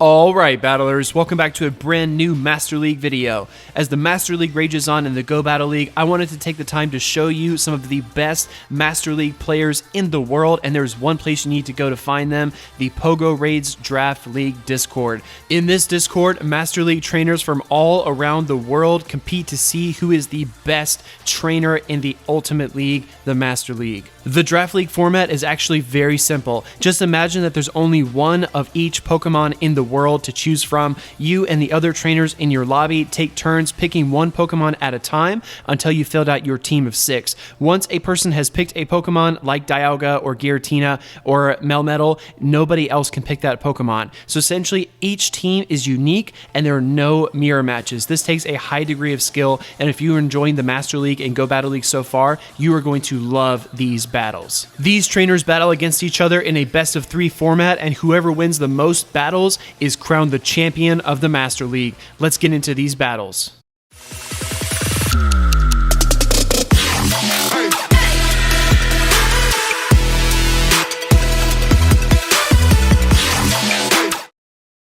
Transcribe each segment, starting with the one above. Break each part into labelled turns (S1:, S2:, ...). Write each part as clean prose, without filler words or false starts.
S1: Alright battlers, welcome back to a brand new Master League video. As the Master League rages on in the Go Battle League, I wanted to take the time to show you some of the best Master League players in the world, and there's one place you need to go to find them, the PoGo Raids Draft League Discord. In this Discord, Master League trainers from all around the world compete to see who is the best trainer in the Ultimate League, the Master League. The Draft League format is actually very simple. Just imagine that there's only one of each Pokemon in the world to choose from. You and the other trainers in your lobby take turns picking one Pokemon at a time until you filled out your team of 6. Once a person has picked a Pokemon like Dialga or Giratina or Melmetal, nobody else can pick that Pokemon. So essentially each team is unique and there are no mirror matches. This takes a high degree of skill, and if you are enjoying the Master League and Go Battle League so far, you are going to love these battles. These trainers battle against each other in a best of 3 format, and whoever wins the most battles is crowned the champion of the Master League. Let's get into these battles.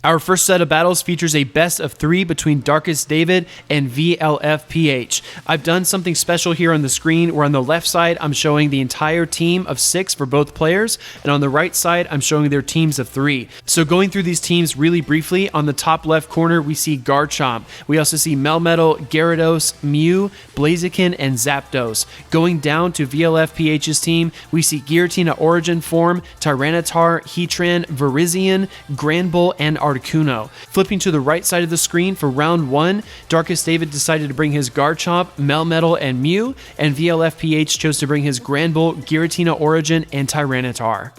S1: Our first set of battles features a best of 3 between Darkest David and VLF PH. I've done something special here on the screen where on the left side I'm showing the entire team of 6 for both players, and on the right side I'm showing their teams of 3. So going through these teams really briefly, on the top left corner we see Garchomp. We also see Melmetal, Gyarados, Mew, Blaziken, and Zapdos. Going down to VLF PH's team, we see Giratina Origin Form, Tyranitar, Heatran, Virizion, Granbull, and Articuno. Flipping to the right side of the screen for round 1, Darkest David decided to bring his Garchomp, Melmetal, and Mew, and VLF PH chose to bring his Granbull, Giratina Origin, and Tyranitar.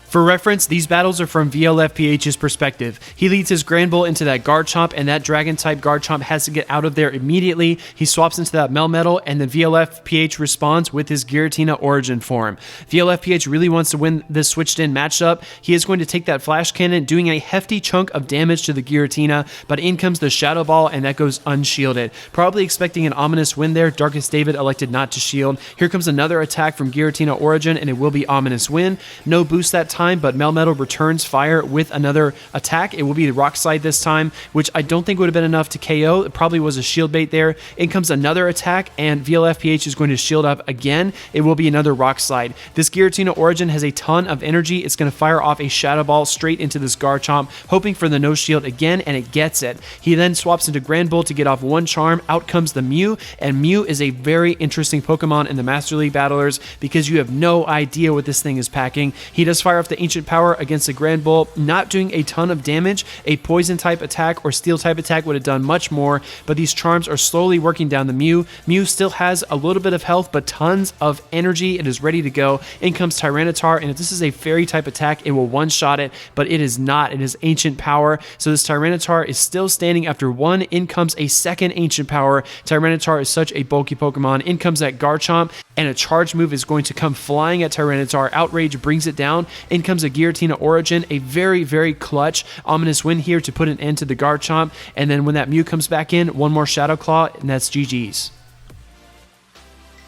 S1: For reference, these battles are from VLF PH's perspective. He leads his Granbull into that Garchomp, and that Dragon-type Garchomp has to get out of there immediately. He swaps into that Melmetal, and then VLF PH responds with his Giratina Origin form. VLF PH really wants to win this switched-in matchup. He is going to take that Flash Cannon, doing a hefty chunk of damage to the Giratina, but in comes the Shadow Ball, and that goes unshielded. Probably expecting an ominous win there, Darkest David elected not to shield. Here comes another attack from Giratina Origin, and it will be ominous win. No boost that time, but Melmetal returns fire with another attack. It will be the Rock Slide this time, which I don't think would have been enough to KO. It probably was a shield bait there. In comes another attack, and VLF PH is going to shield up again. It will be another Rock Slide. This Giratina Origin has a ton of energy. It's going to fire off a Shadow Ball straight into this Garchomp, hoping for the no shield again, and it gets it. He then swaps into Granbull to get off one charm. Out comes the Mew, and Mew is a very interesting Pokemon in the Master League battlers because you have no idea what this thing is packing. He does fire off the Ancient Power against the Granbull, not doing a ton of damage. A Poison type attack or Steel type attack would have done much more, but these charms are slowly working down the Mew. Mew still has a little bit of health, but tons of energy. It is ready to go. In comes Tyranitar, and if this is a Fairy type attack, it will one-shot it, but it is not. It is Ancient Power, so this Tyranitar is still standing after 1. In comes a second Ancient Power. Tyranitar is such a bulky Pokemon. In comes that Garchomp, and a charge move is going to come flying at Tyranitar. Outrage brings it down. In comes a Giratina Origin, a very, very clutch ominous win here to put an end to the Garchomp, and then when that Mew comes back in, one more Shadow Claw, and that's GG's.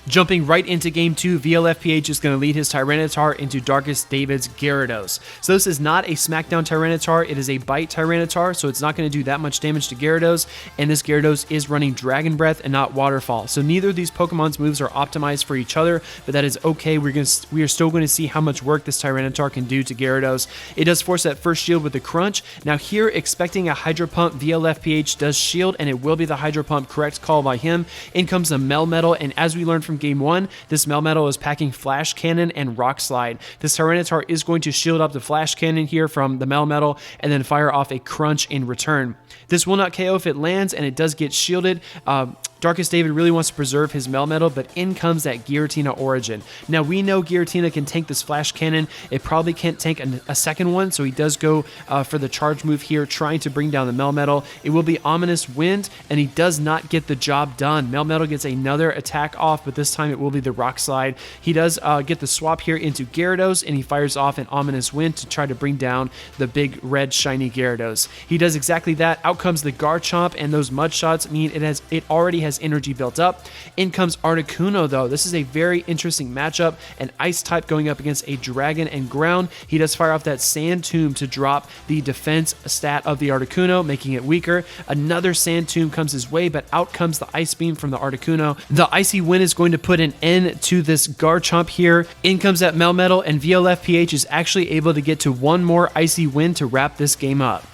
S1: Jumping right into Game 2, VLF PH is going to lead his Tyranitar into Darkest David's Gyarados. So this is not a Smackdown Tyranitar, it is a Bite Tyranitar, so it's not going to do that much damage to Gyarados, and this Gyarados is running Dragon Breath and not Waterfall. So neither of these Pokemon's moves are optimized for each other, but that is okay. We are still going to see how much work this Tyranitar can do to Gyarados. It does force that first shield with the Crunch. Now here, expecting a Hydro Pump, VLF PH does shield, and it will be the Hydro Pump, correct call by him. In comes the Melmetal, and as we learned from Game 1, this Melmetal is packing Flash Cannon and Rock Slide. This Tyranitar is going to shield up the Flash Cannon here from the Melmetal and then fire off a Crunch in return. This will not KO if it lands, and it does get shielded. Darkest David really wants to preserve his Melmetal, but in comes that Giratina Origin. Now, we know Giratina can tank this Flash Cannon. It probably can't tank a second one, so he does go for the charge move here, trying to bring down the Melmetal. It will be Ominous Wind, and he does not get the job done. Melmetal gets another attack off, but this time it will be the Rock Slide. He does get the swap here into Gyarados, and he fires off an Ominous Wind to try to bring down the big red shiny Gyarados. He does exactly that. Out comes the Garchomp, and those Mud Shots mean it already has has energy built up. In comes Articuno though. This is a very interesting matchup. An ice type going up against a dragon and ground. He does fire off that Sand Tomb to drop the defense stat of the Articuno, making it weaker. Another Sand Tomb comes his way, but out comes the Ice Beam from the Articuno. The Icy Wind is going to put an end to this Garchomp here. In comes that Melmetal, and VLF PH is actually able to get to one more Icy Wind to wrap this game up.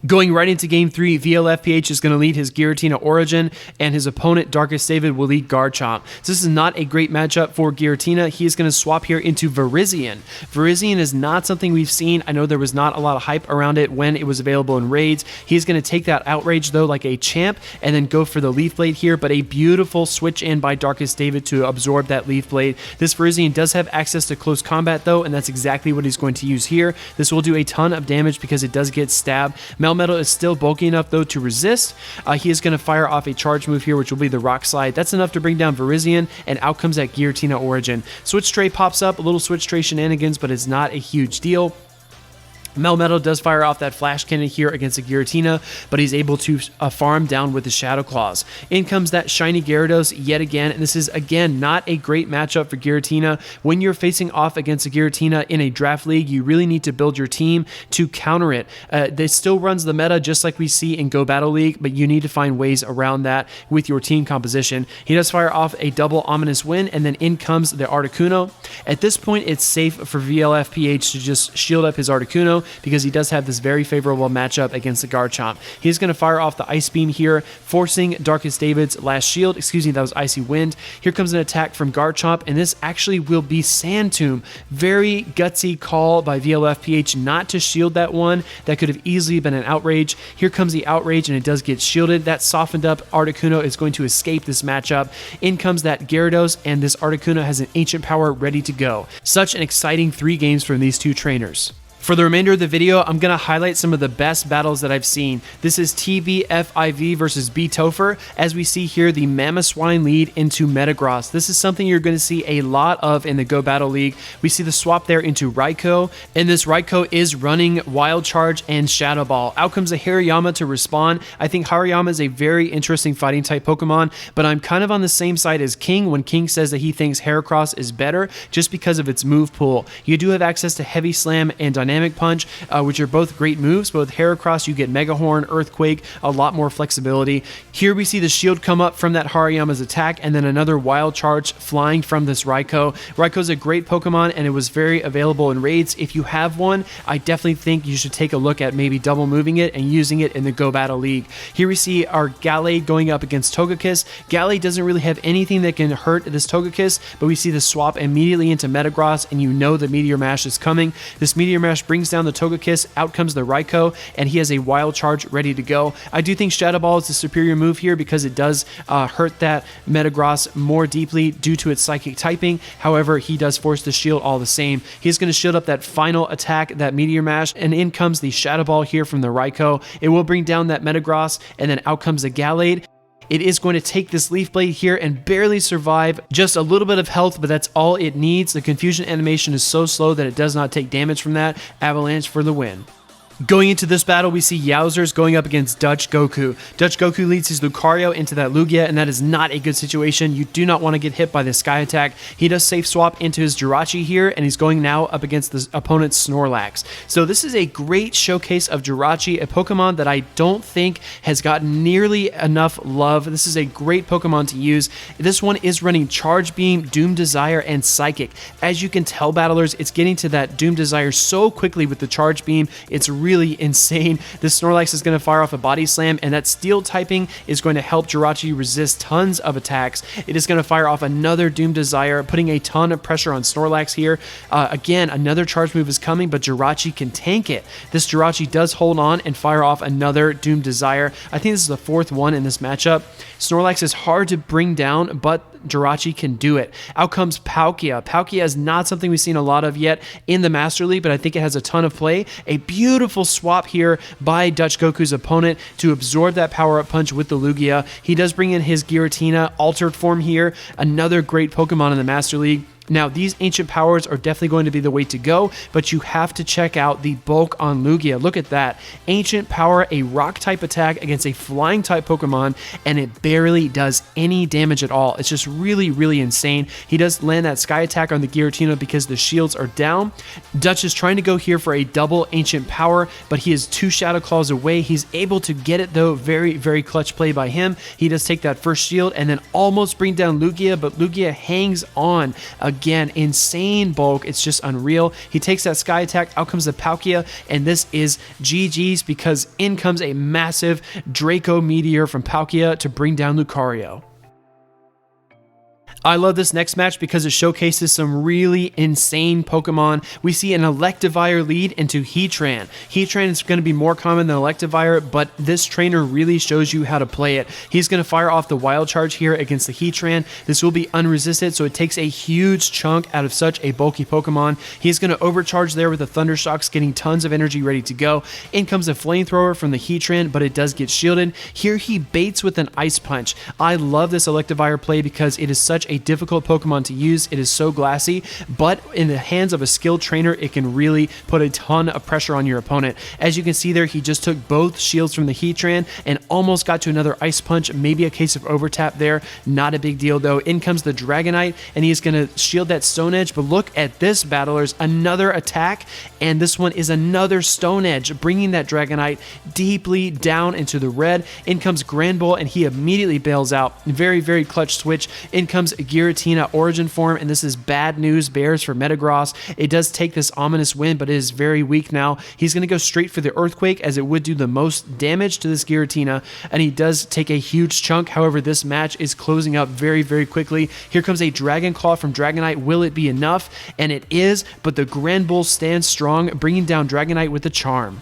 S1: Going right into Game 3, VLF PH is going to lead his Giratina Origin, and his opponent, Darkest David, will lead Garchomp. So this is not a great matchup for Giratina. He is going to swap here into Virizion. Virizion is not something we've seen. I know there was not a lot of hype around it when it was available in raids. He's going to take that Outrage, though, like a champ, and then go for the Leaf Blade here, but a beautiful switch in by Darkest David to absorb that Leaf Blade. This Virizion does have access to close combat, though, and that's exactly what he's going to use here. This will do a ton of damage because it does get stabbed. Melmetal is still bulky enough though to resist. He is going to fire off a charge move here, which will be the Rock Slide. That's enough to bring down Virizion, and out comes that Giratina Origin. Switch Tray pops up, a little Switch Tray shenanigans, but it's not a huge deal. Melmetal does fire off that Flash Cannon here against a Giratina, but he's able to farm down with the Shadow Claws. In comes that Shiny Gyarados yet again, and this is, again, not a great matchup for Giratina. When you're facing off against a Giratina in a draft league, you really need to build your team to counter it. This still runs the meta just like we see in Go Battle League, but you need to find ways around that with your team composition. He does fire off a double Ominous Wind, and then in comes the Articuno. At this point, it's safe for VLF PH to just shield up his Articuno, because he does have this very favorable matchup against the Garchomp. He's going to fire off the Ice Beam here, forcing Darkest David's last shield. Excuse me, that was Icy Wind. Here comes an attack from Garchomp, and this actually will be Sand Tomb. Very gutsy call by VLF PH not to shield that one. That could have easily been an Outrage. Here comes the Outrage, and it does get shielded. That softened up Articuno is going to escape this matchup. In comes that Gyarados, and this Articuno has an Ancient Power ready to go. Such an exciting 3 games from these 2 trainers. For the remainder of the video, I'm going to highlight some of the best battles that I've seen. This is TVFIV versus B Topher. As we see here, the Mamoswine lead into Metagross. This is something you're going to see a lot of in the Go Battle League. We see the swap there into Raikou, and this Raikou is running Wild Charge and Shadow Ball. Out comes a Hariyama to respond. I think Hariyama is a very interesting fighting type Pokemon, but I'm kind of on the same side as King when King says that he thinks Heracross is better just because of its move pool. You do have access to Heavy Slam and Dynamic Punch, which are both great moves, but with Heracross you get Mega Horn, Earthquake, a lot more flexibility. Here we see the shield come up from that Hariyama's attack, and then another Wild Charge flying from this Raikou. Raikou's a great Pokemon, and it was very available in raids. If you have one, I definitely think you should take a look at maybe double moving it and using it in the Go Battle League. Here we see our Gallade going up against Togekiss. Gallade doesn't really have anything that can hurt this Togekiss, but we see the swap immediately into Metagross, and you know the Meteor Mash is coming. This Meteor Mash brings down the Togekiss, out comes the Raikou, and he has a Wild Charge ready to go. I do think Shadow Ball is the superior move here because it does hurt that Metagross more deeply due to its psychic typing. However, he does force the shield all the same. He's going to shield up that final attack, that Meteor Mash, and in comes the Shadow Ball here from the Raikou. It will bring down that Metagross, and then out comes the Gallade. It is going to take this Leaf Blade here and barely survive. Just a little bit of health, but that's all it needs. The confusion animation is so slow that it does not take damage from that. Avalanche for the win. Going into this battle, we see Yowzers going up against Dutch Goku. Dutch Goku leads his Lucario into that Lugia, and that is not a good situation. You do not want to get hit by the Sky Attack. He does safe swap into his Jirachi here, and he's going now up against the opponent's Snorlax. So this is a great showcase of Jirachi, a Pokemon that I don't think has gotten nearly enough love. This is a great Pokemon to use. This one is running Charge Beam, Doom Desire, and Psychic. As you can tell, battlers, it's getting to that Doom Desire so quickly with the Charge Beam. It's really insane. This Snorlax is going to fire off a Body Slam, and that Steel typing is going to help Jirachi resist tons of attacks. It is going to fire off another Doom Desire, putting a ton of pressure on Snorlax here. Again, another charge move is coming, but Jirachi can tank it. This Jirachi does hold on and fire off another Doom Desire. I think this is the 4th one in this matchup. Snorlax is hard to bring down, but Jirachi can do it. Out comes Palkia. Palkia is not something we've seen a lot of yet in the Master League, but I think it has a ton of play. A beautiful swap here by Dutch Goku's opponent to absorb that power-up punch with the Lugia. He does bring in his Giratina altered form here, another great Pokemon in the Master League. Now, these ancient powers are definitely going to be the way to go, but you have to check out the bulk on Lugia. Look at that. Ancient power, a rock type attack against a flying type Pokemon, and it barely does any damage at all. It's just really, really insane. He does land that sky attack on the Giratina because the shields are down. Dutch is trying to go here for a double ancient power, but he is 2 Shadow Claws away. He's able to get it though. Very, very clutch play by him. He does take that first shield and then almost bring down Lugia, but Lugia hangs on. Again, insane bulk. It's just unreal. He takes that sky attack. Out comes the Palkia, and this is GG's because in comes a massive Draco Meteor from Palkia to bring down Lucario. I love this next match because it showcases some really insane Pokemon. We see an Electivire lead into Heatran. Heatran is going to be more common than Electivire, but this trainer really shows you how to play it. He's going to fire off the Wild Charge here against the Heatran. This will be unresisted, so it takes a huge chunk out of such a bulky Pokemon. He's going to overcharge there with the Thunder Shocks, getting tons of energy ready to go. In comes a Flamethrower from the Heatran, but it does get shielded. Here he baits with an Ice Punch. I love this Electivire play because it is such a difficult Pokemon to use. It is so glassy, but in the hands of a skilled trainer, it can really put a ton of pressure on your opponent. As you can see there, he just took both shields from the Heatran and almost got to another Ice Punch, maybe a case of overtap there. Not a big deal though. In comes the Dragonite, and he's going to shield that Stone Edge, but look at this, battlers. Another attack, and this one is another Stone Edge, bringing that Dragonite deeply down into the red. In comes Granbull, and he immediately bails out. Very, very clutch switch. In comes Giratina Origin Form, and this is bad news bears for Metagross. It does take this ominous win, but it is very weak now. He's going to go straight for the Earthquake as it would do the most damage to this Giratina, and he does take a huge chunk. However, this match is closing up very, very quickly. Here comes a Dragon Claw from Dragonite. Will it be enough? And it is, but the Granbull stands strong, bringing down Dragonite with the Charm.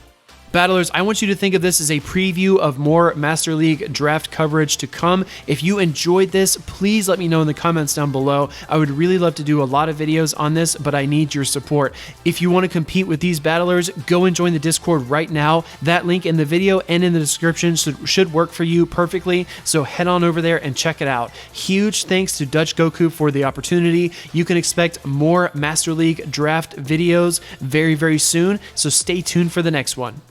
S1: Battlers, I want you to think of this as a preview of more Master League draft coverage to come. If you enjoyed this, please let me know in the comments down below. I would really love to do a lot of videos on this, but I need your support. If you want to compete with these battlers, go and join the Discord right now. That link in the video and in the description should work for you perfectly, so head on over there and check it out. Huge thanks to Dutch Goku for the opportunity. You can expect more Master League draft videos very, very soon, so stay tuned for the next one.